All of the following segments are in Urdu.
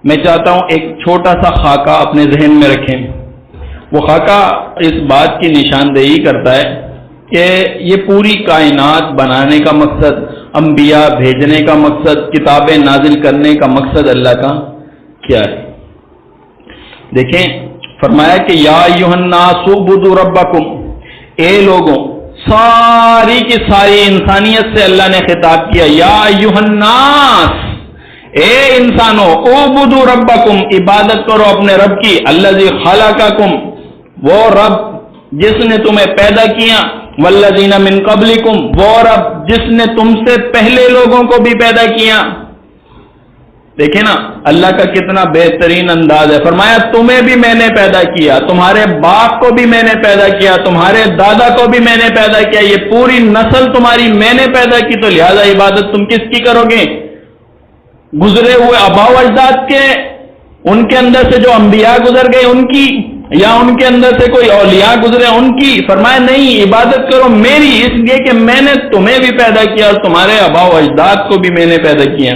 میں چاہتا ہوں ایک چھوٹا سا خاکہ اپنے ذہن میں رکھیں. وہ خاکہ اس بات کی نشاندہی کرتا ہے کہ یہ پوری کائنات بنانے کا مقصد، انبیاء بھیجنے کا مقصد، کتابیں نازل کرنے کا مقصد اللہ کا کیا ہے. دیکھیں فرمایا کہ یا ایھا الناس اعبدوا ربکم، اے لوگوں، ساری کی ساری انسانیت سے اللہ نے خطاب کیا. یا ایھا الناس، اے انسانوں، اعبدوا ربکم، عبادت کرو اپنے رب کی. الذی خلقکم، وہ رب جس نے تمہیں پیدا کیا. والذین من قبلکم، وہ رب جس نے تم سے پہلے لوگوں کو بھی پیدا کیا. دیکھیں نا اللہ کا کتنا بہترین انداز ہے. فرمایا تمہیں بھی میں نے پیدا کیا، تمہارے باپ کو بھی میں نے پیدا کیا، تمہارے دادا کو بھی میں نے پیدا کیا. یہ پوری نسل تمہاری میں نے پیدا کی، تو لہذا عبادت تم کس کی کرو گے؟ گزرے ہوئے آباء و اجداد کے، ان کے اندر سے جو انبیاء گزر گئے ان کی، یا ان کے اندر سے کوئی اولیاء گزرے ان کی؟ فرمایا نہیں، عبادت کرو میری، اس لیے کہ میں نے تمہیں بھی پیدا کیا اور تمہارے آباء و اجداد کو بھی میں نے پیدا کیا.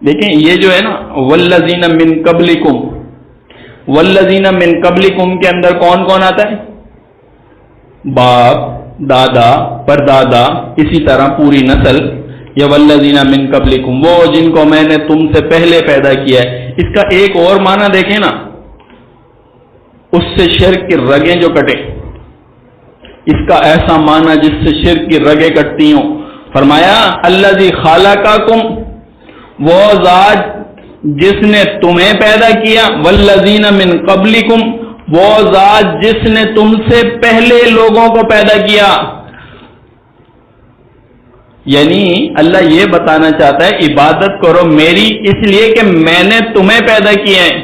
دیکھیں یہ جو ہے نا والذین من قبلکم، والذین من قبلکم کے اندر کون کون آتا ہے؟ باپ، دادا، پردادا، اسی طرح پوری نسل. یا والذین من قبلکم، وہ جن کو میں نے تم سے پہلے پیدا کیا ہے. اس کا ایک اور معنی دیکھیں نا، اس سے شرک کی رگیں جو کٹے، اس کا ایسا معنی جس سے شرک کی رگیں کٹتی ہوں. فرمایا الذی خلقکم، وہ ذات جس نے تمہیں پیدا کیا. والذین من قبلکم، وہ ذات جس نے تم سے پہلے لوگوں کو پیدا کیا. یعنی اللہ یہ بتانا چاہتا ہے عبادت کرو میری، اس لیے کہ میں نے تمہیں پیدا کیا ہے،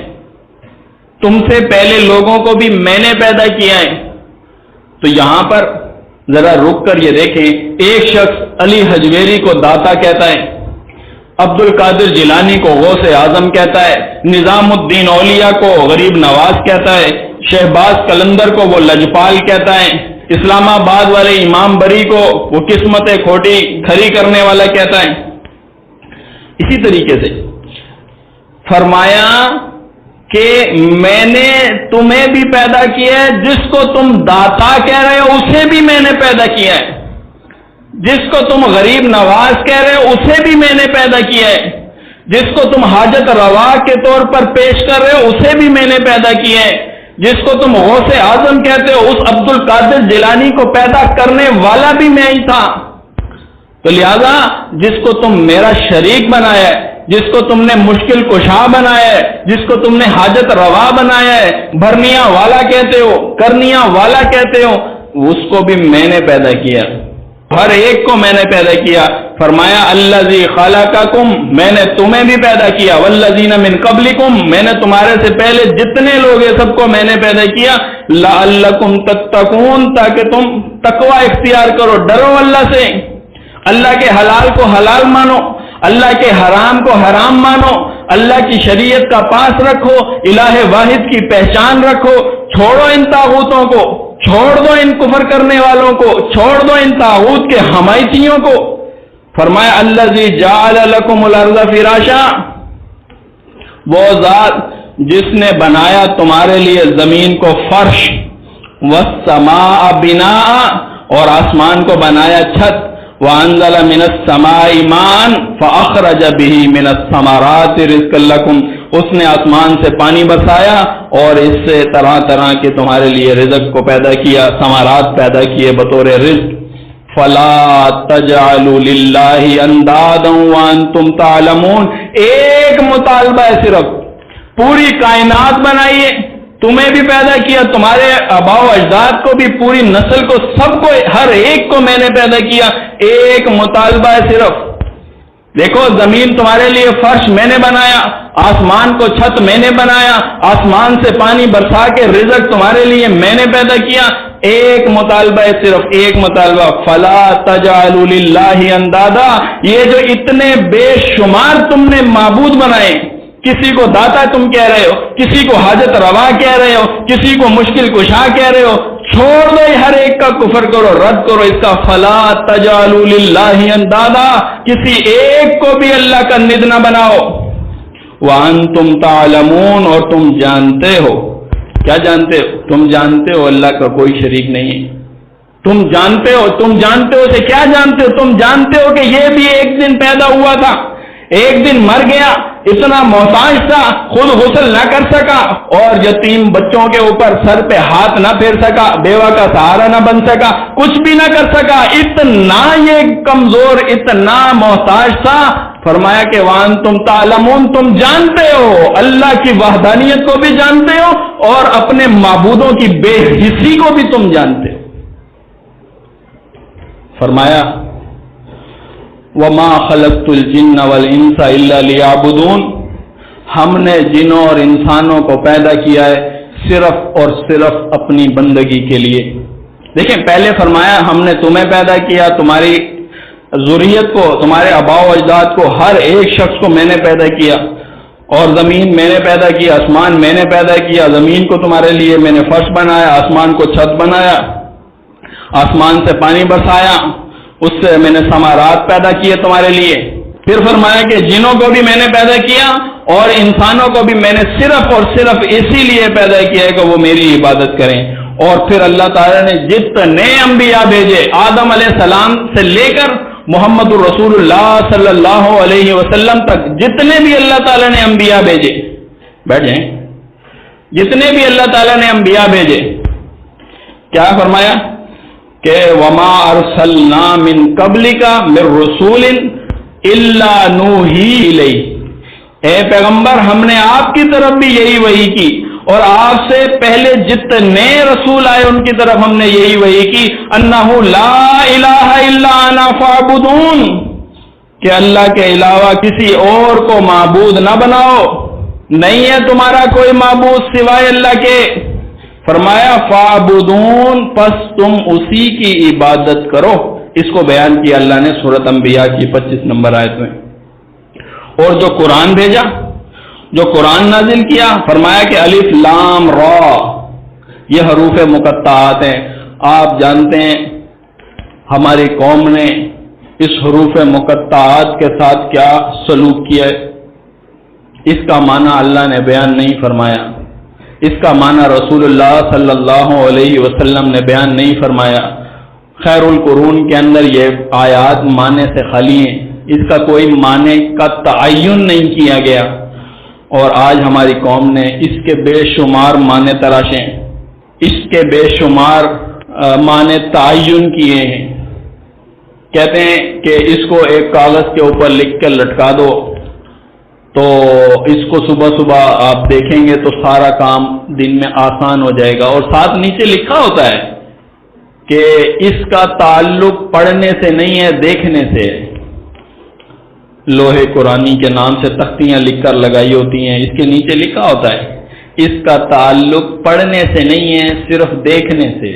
تم سے پہلے لوگوں کو بھی میں نے پیدا کیا ہے. تو یہاں پر ذرا رک کر یہ دیکھیں، ایک شخص علی حجویری کو داتا کہتا ہے، عبد القادر جیلانی کو غوث اعظم کہتا ہے، نظام الدین اولیاء کو غریب نواز کہتا ہے، شہباز قلندر کو وہ لجپال کہتا ہے، اسلام آباد والے امام بری کو وہ قسمت کھوٹی کھری کرنے والا کہتا ہے. اسی طریقے سے فرمایا کہ میں نے تمہیں بھی پیدا کیا ہے، جس کو تم داتا کہہ رہے ہو اسے بھی میں نے پیدا کیا ہے، جس کو تم غریب نواز کہہ رہے ہو اسے بھی میں نے پیدا کیا ہے، جس کو تم حاجت روا کے طور پر پیش کر رہے ہو اسے بھی میں نے پیدا کیا ہے، جس کو تم غوث اعظم کہتے ہو اس عبد القادر جیلانی کو پیدا کرنے والا بھی میں ہی تھا. تو لہذا جس کو تم میرا شریک بنایا ہے، جس کو تم نے مشکل کشا بنایا ہے، جس کو تم نے حاجت روا بنایا ہے، بھرنیاں والا کہتے ہو، کرنیاں والا کہتے ہو، اس کو بھی میں نے پیدا کیا، ہر ایک کو میں نے پیدا کیا. فرمایا الذی خلقکم، میں نے تمہیں بھی پیدا کیا. والذین من قبلکم، میں نے تمہارے سے پہلے جتنے لوگ ہیں سب کو میں نے پیدا کیا. لعلکم تتقون، تاکہ تم تقوی اختیار کرو، ڈرو اللہ سے، اللہ کے حلال کو حلال مانو، اللہ کے حرام کو حرام مانو، اللہ کی شریعت کا پاس رکھو، الہ واحد کی پہچان رکھو، چھوڑو ان طاغوتوں کو، چھوڑ دو ان کفر کرنے والوں کو، چھوڑ دو ان طاغوت کے حمایتیوں کو. فرمایا الذی جعل لکم الارض فراشا، وہ ذات جس نے بنایا تمہارے لیے زمین کو فرش، والسماء بناء، اور آسمان کو بنایا چھت، وانزل من السماء ماء فاخرج به من الثمرات رزقا لکم، اس نے آسمان سے پانی برسایا اور اس سے طرح طرح کے تمہارے لیے رزق کو پیدا کیا، ثمرات پیدا کیے بطور رزق. فلا تجعلوا للہ اندادا وانتم تعلمون، ایک مطالبہ ہے صرف، پوری کائنات بنائیے، تمہیں بھی پیدا کیا، تمہارے آباء و اجداد کو بھی، پوری نسل کو، سب کو، ہر ایک کو میں نے پیدا کیا. ایک مطالبہ ہے صرف، دیکھو زمین تمہارے لیے فرش میں نے بنایا، آسمان کو چھت میں نے بنایا، آسمان سے پانی برسا کے رزق تمہارے لیے میں نے پیدا کیا. ایک مطالبہ ہے صرف، ایک مطالبہ، فلا تجعلوا للہ اندادا، یہ جو اتنے بے شمار تم نے معبود بنائے، کسی کو داتا تم کہہ رہے ہو، کسی کو حاجت روا کہہ رہے ہو، کسی کو مشکل کشا کہہ رہے ہو، چھوڑ دو ہر ایک کا کفر کرو، رد کرو اس کا. فلا تجعلوا للہ اندادا، کسی ایک کو بھی اللہ کا ند نہ بناؤ. وَأَنْتُمْ تَعْلَمُونَ، اور تم جانتے ہو. کیا جانتے ہو؟ تم جانتے ہو اللہ کا کوئی شریک نہیں ہے. تم جانتے ہو سے کیا جانتے ہو؟ تم جانتے ہو کہ یہ بھی ایک دن پیدا ہوا تھا، ایک دن مر گیا، اتنا محتاج تھا، خود غسل نہ کر سکا، اور یتیم بچوں کے اوپر سر پہ ہاتھ نہ پھیر سکا، بیوہ کا سہارا نہ بن سکا، کچھ بھی نہ کر سکا، اتنا یہ کمزور، اتنا محتاج تھا. فرمایا کہ وَأَنْتُمْ تَعْلَمُونَ، تم جانتے ہو، اللہ کی وحدانیت کو بھی جانتے ہو اور اپنے معبودوں کی بے حسی کو بھی تم جانتے ہو. فرمایا وَمَا خَلَقْتُ الْجِنَّ وَالْإِنسَ إِلَّا لِيَعْبُدُونَ، ہم نے جنوں اور انسانوں کو پیدا کیا ہے صرف اور صرف اپنی بندگی کے لیے. دیکھیں، پہلے فرمایا ہم نے تمہیں پیدا کیا، تمہاری ذریت کو، تمہارے آباء و اجداد کو، ہر ایک شخص کو میں نے پیدا کیا، اور زمین میں نے پیدا کیا، آسمان میں نے پیدا کیا. زمین کو تمہارے لیے میں نے فرش بنایا، آسمان کو چھت بنایا، آسمان سے پانی برسایا، اس سے میں نے ثمرات پیدا کیے تمہارے لیے. پھر فرمایا کہ جنوں کو بھی میں نے پیدا کیا اور انسانوں کو بھی میں نے صرف اور صرف اسی لیے پیدا کیا ہے کہ وہ میری عبادت کریں. اور پھر اللہ تعالیٰ نے جتنے انبیاء بھیجے، آدم علیہ السلام سے لے کر محمد الرسول اللہ صلی اللہ علیہ وسلم تک، جتنے بھی اللہ تعالیٰ نے انبیاء بھیجے، بیٹھ جائیں، جتنے بھی اللہ تعالیٰ نے انبیاء بھیجے، کیا فرمایا کہ وَمَا أَرْسَلْنَا مِن قَبْلِكَ مِن رُّسُولٍ إِلَّا نُوحِي إِلَيْهِ، اے پیغمبر ہم نے آپ کی طرف بھی یہی وحی کی، اور آپ سے پہلے جتنے رسول آئے ان کی طرف ہم نے یہی وحی کی، انہ لا الہ الا انا فاعبدون، کہ اللہ کے علاوہ کسی اور کو معبود نہ بناؤ، نہیں ہے تمہارا کوئی معبود سوائے اللہ کے. فرمایا فاعبدون، پس تم اسی کی عبادت کرو. اس کو بیان کیا اللہ نے سورۃ انبیاء کی 25 نمبر آیت میں. اور جو قرآن بھیجا، جو قرآن نازل کیا، فرمایا کہ الف لام را، یہ حروف مقطعات ہیں. آپ جانتے ہیں ہماری قوم نے اس حروف مقطعات کے ساتھ کیا سلوک کیا ہے. اس کا معنی اللہ نے بیان نہیں فرمایا، اس کا معنی رسول اللہ صلی اللہ علیہ وسلم نے بیان نہیں فرمایا. خیر القرون کے اندر یہ آیات معنی سے خالی ہیں، اس کا کوئی معنی کا تعین نہیں کیا گیا. اور آج ہماری قوم نے اس کے بے شمار معنی تراشے، اس کے بے شمار معنی تعین کیے ہیں. کہتے ہیں کہ اس کو ایک کاغذ کے اوپر لکھ کر لٹکا دو تو اس کو صبح صبح آپ دیکھیں گے تو سارا کام دن میں آسان ہو جائے گا. اور ساتھ نیچے لکھا ہوتا ہے کہ اس کا تعلق پڑھنے سے نہیں ہے، دیکھنے سے. لوہے قرآنی کے نام سے تختیاں لکھ کر لگائی ہوتی ہیں، اس کے نیچے لکھا ہوتا ہے اس کا تعلق پڑھنے سے نہیں ہے، صرف دیکھنے سے.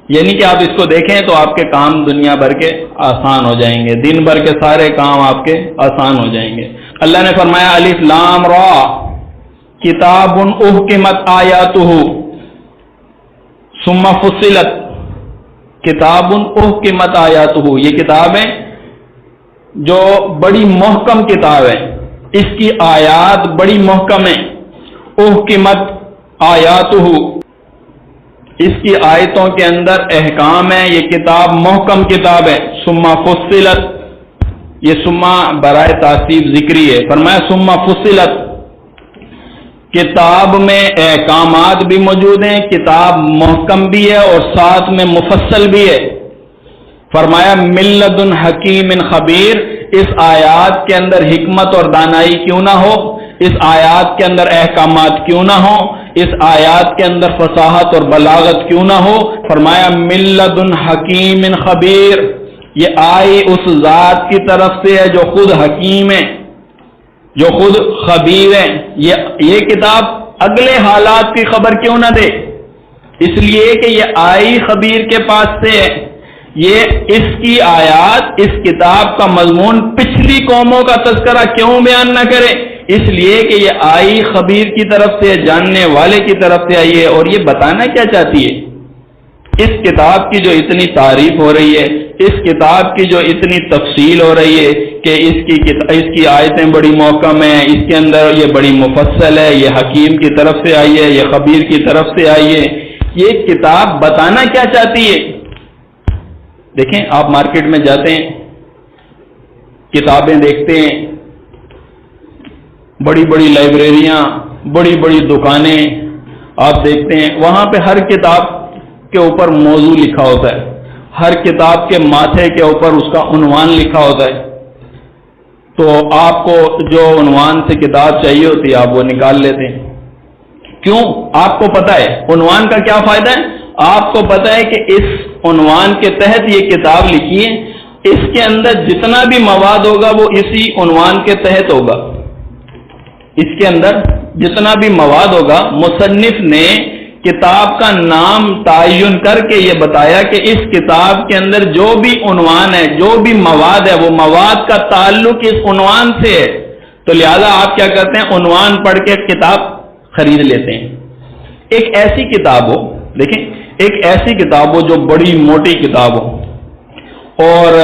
یعنی کہ آپ اس کو دیکھیں تو آپ کے کام دنیا بھر کے آسان ہو جائیں گے، دن بھر کے سارے کام آپ کے آسان ہو جائیں گے. اللہ نے فرمایا الف لام را کتاب احکمت آیاتہ ثم فصلت، کتاب احکمت آیاتہ، یہ کتابیں جو بڑی محکم کتاب ہے، اس کی آیات بڑی محکم ہیں. احکمت آیاتہ، اس کی آیتوں کے اندر احکام ہے، یہ کتاب محکم کتاب ہے. ثم فصلت، یہ ثم برائے تعصیب ذکری ہے. فرمایا ثم فصلت، کتاب میں احکامات بھی موجود ہیں، کتاب محکم بھی ہے اور ساتھ میں مفصل بھی ہے. فرمایا من لدن حکیم خبیر، اس آیات کے اندر حکمت اور دانائی کیوں نہ ہو، اس آیات کے اندر احکامات کیوں نہ ہو، اس آیات کے اندر فصاحت اور بلاغت کیوں نہ ہو. فرمایا من لدن حکیم خبیر، یہ آئی اس ذات کی طرف سے ہے جو خود حکیم ہے، جو خود خبیر ہے. یہ کتاب اگلے حالات کی خبر کیوں نہ دے؟ اس لیے کہ یہ آئی خبیر کے پاس سے ہے. یہ اس کی آیات، اس کتاب کا مضمون پچھلی قوموں کا تذکرہ کیوں بیان نہ کرے؟ اس لیے کہ یہ آئی خبیر کی طرف سے، جاننے والے کی طرف سے آئی ہے. اور یہ بتانا کیا چاہتی ہے؟ اس کتاب کی جو اتنی تعریف ہو رہی ہے، اس کتاب کی جو اتنی تفصیل ہو رہی ہے کہ اس کی آیتیں بڑی محکم ہیں، اس کے اندر یہ بڑی مفصل ہے، یہ حکیم کی طرف سے آئی ہے، یہ خبیر کی طرف سے آئی ہے، یہ کتاب بتانا کیا چاہتی ہے؟ دیکھیں، آپ مارکیٹ میں جاتے ہیں، کتابیں دیکھتے ہیں، بڑی بڑی لائبریریاں، بڑی بڑی دکانیں آپ دیکھتے ہیں، وہاں پہ ہر کتاب کے اوپر موضوع لکھا ہوتا ہے، ہر کتاب کے ماتھے کے اوپر اس کا عنوان لکھا ہوتا ہے۔ تو آپ کو جو عنوان سے کتاب چاہیے ہوتی ہے آپ وہ نکال لیتے ہیں۔ کیوں؟ آپ کو پتا ہے عنوان کا کیا فائدہ ہے؟ آپ کو پتا ہے کہ اس عنوان کے تحت یہ کتاب لکھی ہے، اس کے اندر جتنا بھی مواد ہوگا وہ اسی عنوان کے تحت ہوگا۔ اس کے اندر جتنا بھی مواد ہوگا، مصنف نے کتاب کا نام تعین کر کے یہ بتایا کہ اس کتاب کے اندر جو بھی عنوان ہے، جو بھی مواد ہے، وہ مواد کا تعلق اس عنوان سے ہے۔ تو لہذا آپ کیا کرتے ہیں؟ عنوان پڑھ کے کتاب خرید لیتے ہیں۔ ایک ایسی کتاب ہو، دیکھیں، ایک ایسی کتاب ہو جو بڑی موٹی کتاب ہو اور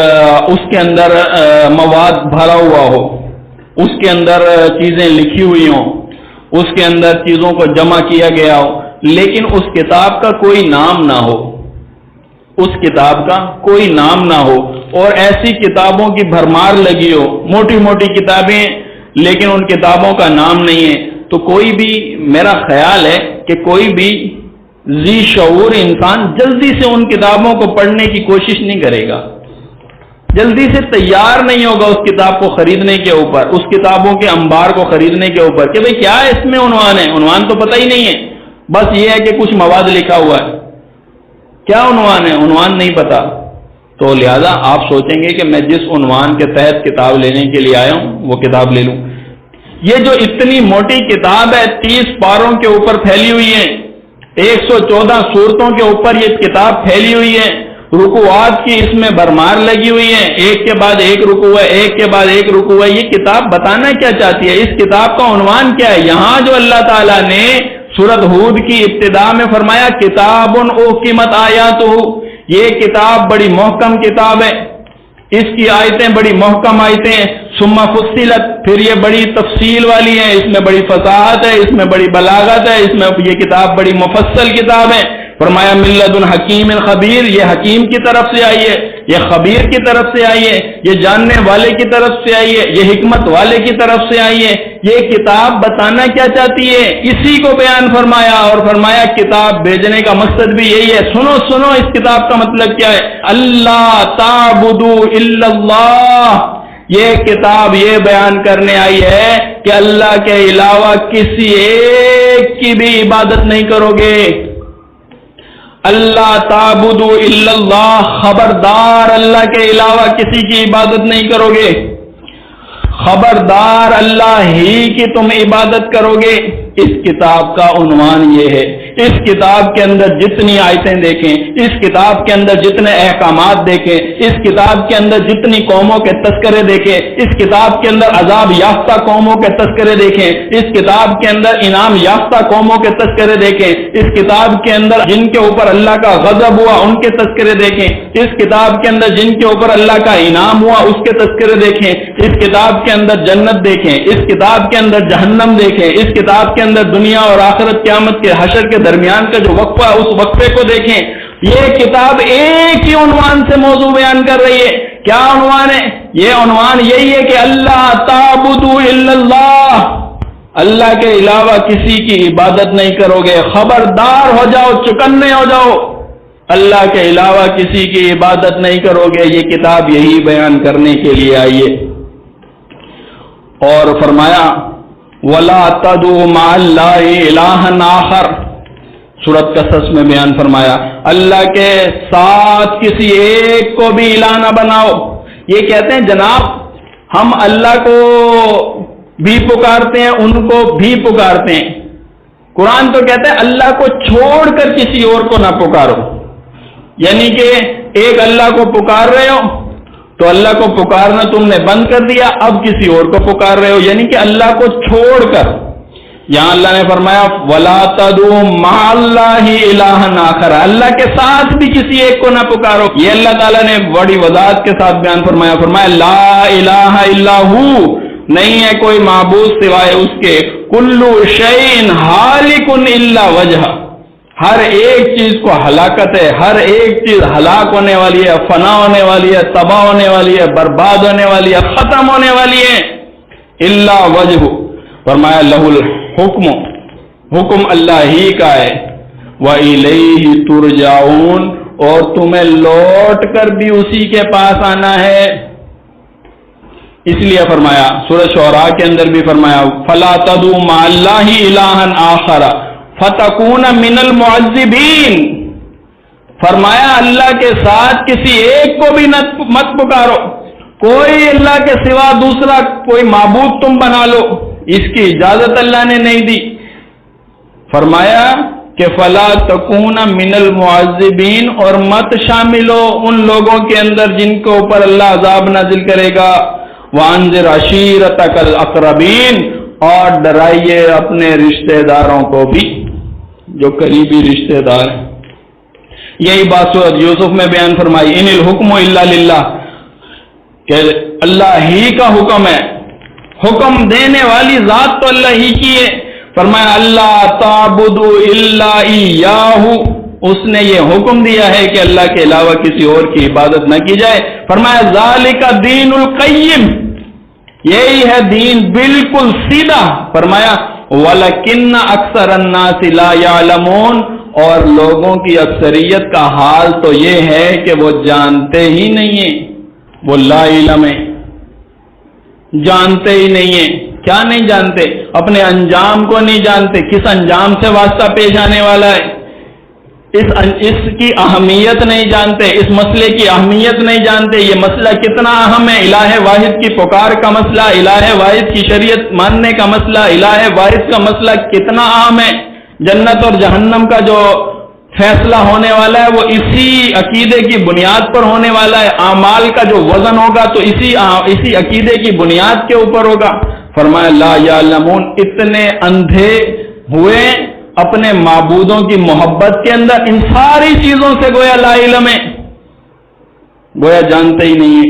اس کے اندر مواد بھرا ہوا ہو، اس کے اندر چیزیں لکھی ہوئی ہوں، اس کے اندر چیزوں کو جمع کیا گیا ہو، لیکن اس کتاب کا کوئی نام نہ ہو، اس کتاب کا کوئی نام نہ ہو، اور ایسی کتابوں کی بھرمار لگی ہو، موٹی موٹی کتابیں لیکن ان کتابوں کا نام نہیں ہے، تو کوئی بھی، میرا خیال ہے کہ کوئی بھی ذی شعور انسان جلدی سے ان کتابوں کو پڑھنے کی کوشش نہیں کرے گا، جلدی سے تیار نہیں ہوگا اس کتاب کو خریدنے کے اوپر، اس کتابوں کے انبار کو خریدنے کے اوپر کہ بھئی کیا اس میں عنوان ہے، عنوان تو پتہ ہی نہیں ہے، بس یہ ہے کہ کچھ مواد لکھا ہوا ہے، کیا عنوان ہے، عنوان نہیں پتا۔ تو لہذا آپ سوچیں گے کہ میں جس عنوان کے تحت کتاب لینے کے لیے آیا ہوں وہ کتاب لے لوں۔ یہ جو اتنی موٹی کتاب ہے، 30 پاروں کے اوپر پھیلی ہوئی ہے، 114 سورتوں کے اوپر یہ کتاب پھیلی ہوئی ہے، رکوعات کی اس میں بھرمار لگی ہوئی ہے، ایک کے بعد ایک رکوع ہے، ایک کے بعد ایک رکوع ہے۔ یہ کتاب بتانا کیا چاہتی ہے؟ اس کتاب کا عنوان کیا ہے؟ یہاں جو اللہ تعالیٰ نے سورۃ ہود کی ابتدا میں فرمایا کتاب احکمت آیاتہ، یہ کتاب بڑی محکم کتاب ہے، اس کی آیتیں بڑی محکم آیتیں ہیں، ثم فصلت، پھر یہ بڑی تفصیل والی ہیں، اس میں بڑی فصاحت ہے، اس میں بڑی بلاغت ہے، اس میں یہ کتاب بڑی مفصل کتاب ہے۔ فرمایا من لدن حکیم خبیر، یہ حکیم کی طرف سے آئی ہے، یہ خبیر کی طرف سے آئی ہے، یہ جاننے والے کی طرف سے آئی ہے، یہ حکمت والے کی طرف سے آئی ہے۔ یہ کتاب بتانا کیا چاہتی ہے؟ اسی کو بیان فرمایا، اور فرمایا کتاب بھیجنے کا مقصد بھی یہی ہے۔ سنو سنو، اس کتاب کا مطلب کیا ہے؟ اللہ تعبدوا الا اللہ، یہ کتاب یہ بیان کرنے آئی ہے کہ اللہ کے علاوہ کسی ایک کی بھی عبادت نہیں کرو گے۔ اللہ تعبدوا الا اللہ، خبردار اللہ کے علاوہ کسی کی عبادت نہیں کرو گے، خبردار اللہ ہی کی تم عبادت کرو گے۔ اس کتاب کا عنوان یہ ہے۔ اس کتاب کے اندر جتنی آیتیں دیکھیں، اس کتاب کے اندر جتنے احکامات دیکھیں، اس کتاب کے اندر جتنی قوموں کے تذکرے دیکھیں، اس کتاب کے اندر عذاب یافتہ قوموں کے تذکرے دیکھیں، اس کتاب کے اندر انعام یافتہ قوموں کے تذکرے دیکھیں، اس کتاب کے اندر جن کے اوپر اللہ کا غضب ہوا ان کے تذکرے دیکھیں، اس کتاب کے اندر جن کے اوپر اللہ کا انعام ہوا اس کے تذکرے دیکھیں، اس کتاب کے اندر جنت دیکھیں، اس کتاب کے اندر جہنم دیکھیں، اس کتاب کے اندر دنیا اور آخرت قیامت کے حشر کے درمیان کا جو وقفہ ہے اس وقفے کو دیکھیں۔ یہ کتاب ایک ہی عنوان سے موضوع بیان کر رہی ہے۔ کیا عنوان ہے؟ یہ عنوان یہی ہے کہ اللہ تعبدوا الا اللہ، اللہ کے علاوہ کسی کی عبادت نہیں کرو گے، خبردار ہو جاؤ، چکنے ہو جاؤ، اللہ کے علاوہ کسی کی عبادت نہیں کرو گے۔ یہ کتاب یہی بیان کرنے کے لیے آئی ہے۔ اور فرمایا وَلَا تَدْعُوا مَعَ اللَّهِ إِلَٰهًا آخَرَ، سورۃ قصص میں بیان فرمایا اللہ کے ساتھ کسی ایک کو بھی الہ نہ بناؤ۔ یہ کہتے ہیں جناب ہم اللہ کو بھی پکارتے ہیں، ان کو بھی پکارتے ہیں۔ قرآن تو کہتا ہے اللہ کو چھوڑ کر کسی اور کو نہ پکارو، یعنی کہ ایک اللہ کو پکار رہے ہو تو اللہ کو پکارنا تم نے بند کر دیا، اب کسی اور کو پکار رہے ہو، یعنی کہ اللہ کو چھوڑ کر۔ یہاں اللہ نے فرمایا وَلَا تَدْعُوا مَعَ اللَّهِ إِلَٰهًا آخَرَ، اللہ کے ساتھ بھی کسی ایک کو نہ پکارو. یہ اللہ تعالیٰ نے بڑی وضاحت کے ساتھ بیان فرمایا لا الہ الا ہو، نہیں ہے کوئی معبود سوائے اس کے. کلُّ شَيْءٍ ہالِکٌ الا وجہ، ہر ایک چیز کو ہلاکت ہے، ہر ایک چیز ہلاک ہونے والی ہے، فنا ہونے والی ہے، تباہ ہونے والی ہے، برباد ہونے والی ہے، ختم ہونے والی ہے. الا وجہ، فرمایا لہ الحکم، حکم اللہ ہی کا ہے. وَإِلَيْهِ تُرْجَعُونَ، اور تمہیں لوٹ کر بھی اسی کے پاس آنا ہے. اس لیے فرمایا سورہ شعراء کے اندر بھی فرمایا فَلَا تَدْعُوا مَعَ اللَّهِ إِلَٰهًا آخَرَ فَتَكُونَ مِنَ الْمُعَذِّبِينَ. فرمایا اللہ کے ساتھ کسی ایک کو بھی مت پکارو، کوئی اللہ کے سوا دوسرا کوئی معبود تم بنا لو، اس کی اجازت اللہ نے نہیں دی. فرمایا کہ فلا تکون من المعذبین، اور مت شامل ہو ان لوگوں کے اندر جن کے اوپر اللہ عذاب نازل کرے گا. وانذر عشیرتک الاقربین، اور ڈرائیے اپنے رشتہ داروں کو بھی جو قریبی رشتہ دار ہیں. یہی بات سورۃ یوسف میں بیان فرمائی ان الحکم الا للہ، کہ اللہ ہی کا حکم ہے، حکم دینے والی ذات تو اللہ ہی کی ہے. فرمایا اللہ تعبدوا الا ایاہ، اس نے یہ حکم دیا ہے کہ اللہ کے علاوہ کسی اور کی عبادت نہ کی جائے. فرمایا ذالک دین القیم، یہی ہے دین بالکل سیدھا. فرمایا وَلَكِنَّ أَكْثَرَ النَّاسِ لَا يَعْلَمُونَ، اور لوگوں کی اکثریت کا حال تو یہ ہے کہ وہ جانتے ہی نہیں ہیں، وہ لا علم ہے، جانتے ہی نہیں ہیں. کیا نہیں جانتے؟ اپنے انجام کو نہیں جانتے، کس انجام سے واسطہ پیش آنے والا ہے، اس کی اہمیت نہیں جانتے، اس مسئلے کی اہمیت نہیں جانتے. یہ مسئلہ کتنا اہم ہے، الہ واحد کی پکار کا مسئلہ، الہ واحد کی شریعت ماننے کا مسئلہ، الہ واحد کا مسئلہ کتنا اہم ہے. جنت اور جہنم کا جو فیصلہ ہونے والا ہے وہ اسی عقیدے کی بنیاد پر ہونے والا ہے. اعمال کا جو وزن ہوگا تو اسی عقیدے کی بنیاد کے اوپر ہوگا. فرمایا لا یعلمون، اتنے اندھے ہوئے اپنے معبودوں کی محبت کے اندر، ان ساری چیزوں سے گویا لا علم ہے، گویا جانتے ہی نہیں ہے.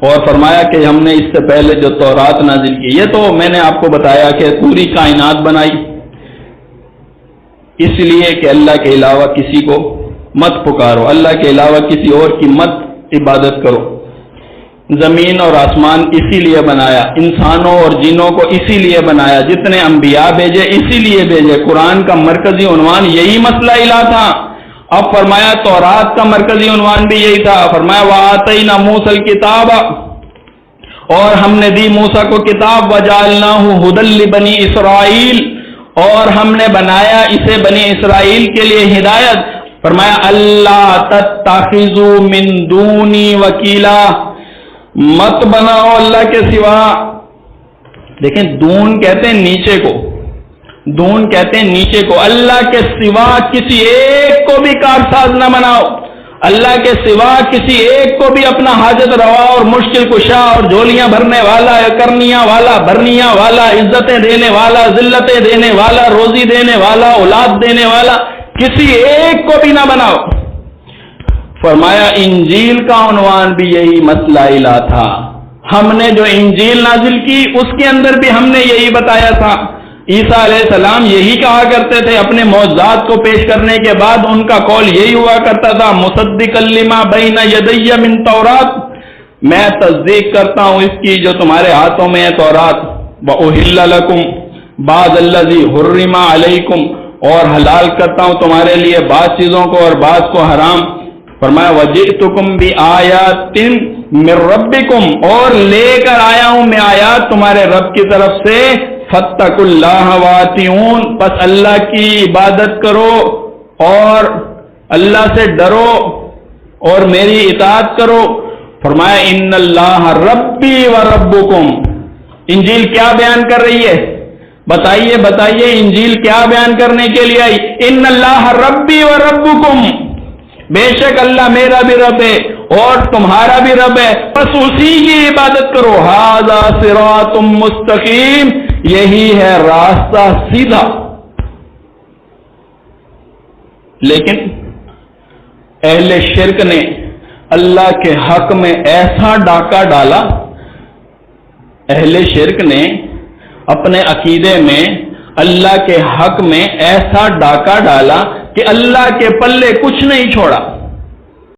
اور فرمایا کہ ہم نے اس سے پہلے جو تورات نازل کی، یہ تو میں نے آپ کو بتایا کہ پوری کائنات بنائی اس لیے کہ اللہ کے علاوہ کسی کو مت پکارو، اللہ کے علاوہ کسی اور کی مت عبادت کرو. زمین اور آسمان اسی لیے بنایا، انسانوں اور جنوں کو اسی لیے بنایا، جتنے انبیاء بھیجے اسی لیے بھیجے. قرآن کا مرکزی عنوان یہی مسئلہ الہ تھا. اب فرمایا تورات کا مرکزی عنوان بھی یہی تھا. فرمایا وَآتَيْنَا مُوسَى الْكِتَابَ، اور ہم نے دی موسیٰ کو کتاب، وَجَعَلْنَاهُ هُدًى لِبَنِي إِسْرَائِيل، اور ہم نے بنایا اسے بنی اسرائیل کے لیے ہدایت. فرمایا اللہ تتخذوا من دونی وکیلا، مت بناؤ اللہ کے سوا. لیکن دون کہتے ہیں نیچے کو، دون کہتے ہیں نیچے کو. اللہ کے سوا کسی ایک کو بھی کارساز نہ بناؤ، اللہ کے سوا کسی ایک کو بھی اپنا حاجت روا اور مشکل کشا اور جھولیاں بھرنے والا، کرنیاں والا، بھرنیاں والا، عزتیں دینے والا، ذلتیں دینے والا، روزی دینے والا، اولاد دینے والا، کسی ایک کو بھی نہ بناؤ. فرمایا انجیل کا عنوان بھی یہی مسئلہ الہ تھا. ہم نے جو انجیل نازل کی اس کے اندر بھی ہم نے یہی بتایا تھا. عیسیٰ علیہ السلام یہی کہا کرتے تھے اپنے معجزات کو پیش کرنے کے بعد، ان کا قول یہی ہوا کرتا تھا مصدقا لما بین یدی من تورات، میں تصدیق کرتا ہوں اس کی جو تمہارے ہاتھوں میں ہے تورات. وَأُحِلَّ لَكُمْ بَعْضَ الَّذِي حُرِّمَ عَلَيْكُمْ، اور حلال کرتا ہوں تمہارے لیے بعض چیزوں کو اور بعض کو حرام. فرمایا وَجِئْتُكُمْ بِآيَاتٍ مِّن رَبِّكُمْ، اور لے کر آیا ہوں میں آیات تمہارے رب کی طرف سے. فَاتَّقُوا اللَّهَ وَأَطِيعُونِ، بس اللہ کی عبادت کرو اور اللہ سے ڈرو اور میری اطاعت کرو. فرمایا ان اللہ ربی و ربکم. انجیل کیا بیان کر رہی ہے؟ بتائیے انجیل کیا بیان کرنے کے لیے آئی؟ ان اللہ ربی و ربکم، بے شک اللہ میرا بھی رب ہے اور تمہارا بھی رب ہے، بس اسی کی عبادت کرو. ھذا صراط مستقیم، یہی ہے راستہ سیدھا. لیکن اہل شرک نے اللہ کے حق میں ایسا ڈاکہ ڈالا، اہل شرک نے اپنے عقیدے میں اللہ کے حق میں ایسا ڈاکہ ڈالا کہ اللہ کے پلے کچھ نہیں چھوڑا.